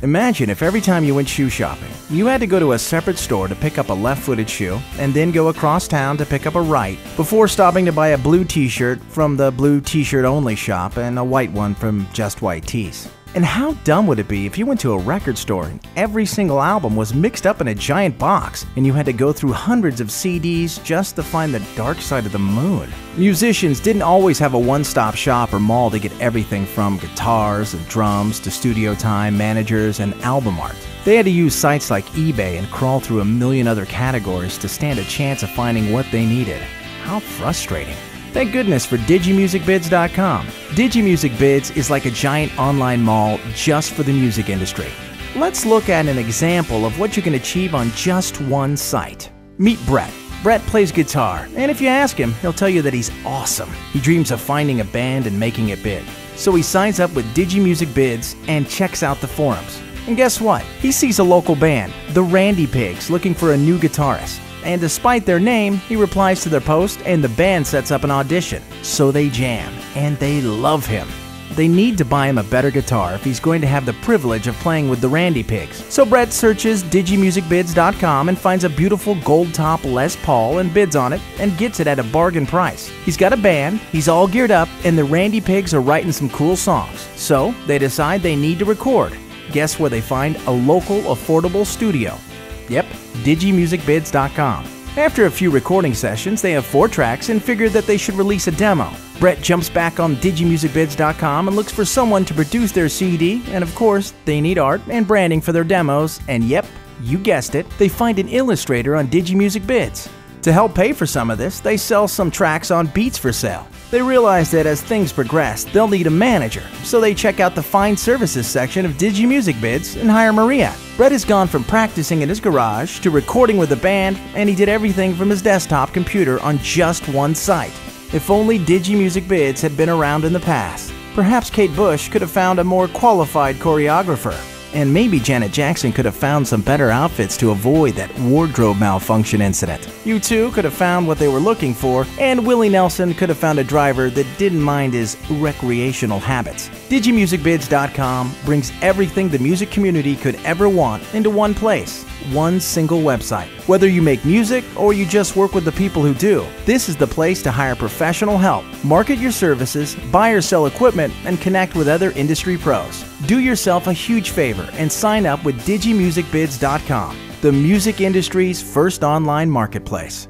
Imagine if every time you went shoe shopping, you had to go to a separate store to pick up a left-footed shoe and then go across town to pick up a right before stopping to buy a blue t-shirt from the blue t-shirt only shop and a white one from Just White Tees. And how dumb would it be if you went to a record store and every single album was mixed up in a giant box and you had to go through hundreds of CDs just to find the dark side of the moon? Musicians didn't always have a one-stop shop or mall to get everything from guitars and drums to studio time, managers, and album art. They had to use sites like eBay and crawl through a million other categories to stand a chance of finding what they needed. How frustrating. Thank goodness for DigiMusicBids.com. DigiMusicBids is like a giant online mall just for the music industry. Let's look at an example of what you can achieve on just one site. Meet Brett. Brett plays guitar, and if you ask him, he'll tell you that he's awesome. He dreams of finding a band and making it big. So he signs up with DigiMusicBids and checks out the forums. And guess what? He sees a local band, the Randy Pigs, looking for a new guitarist. And despite their name, he replies to their post and the band sets up an audition. So they jam, and they love him. They need to buy him a better guitar if he's going to have the privilege of playing with the Randy Pigs. So Brett searches DigiMusicBids.com and finds a beautiful gold top Les Paul and bids on it and gets it at a bargain price. He's got a band, he's all geared up, and the Randy Pigs are writing some cool songs. So they decide they need to record. Guess where they find a local affordable studio? Yep, DigiMusicBids.com. After a few recording sessions, they have 4 tracks and figured that they should release a demo. Brett jumps back on DigiMusicBids.com and looks for someone to produce their CD, and of course, they need art and branding for their demos, and yep, you guessed it, they find an illustrator on DigiMusicBids. To help pay for some of this, they sell some tracks on Beats for Sale. They realize that as things progress, they'll need a manager, so they check out the Find Services section of DigiMusicBids and hire Maria. Brett has gone from practicing in his garage to recording with a band, and he did everything from his desktop computer on just one site. If only DigiMusicBids had been around in the past, perhaps Kate Bush could have found a more qualified choreographer. And maybe Janet Jackson could have found some better outfits to avoid that wardrobe malfunction incident. U2 could have found what they were looking for, and Willie Nelson could have found a driver that didn't mind his recreational habits. DigiMusicBids.com brings everything the music community could ever want into one place. One single website. Whether you make music or you just work with the people who do, this is the place to hire professional help, market your services, buy or sell equipment, and connect with other industry pros. Do yourself a huge favor and sign up with DigiMusicBids.com, the music industry's first online marketplace.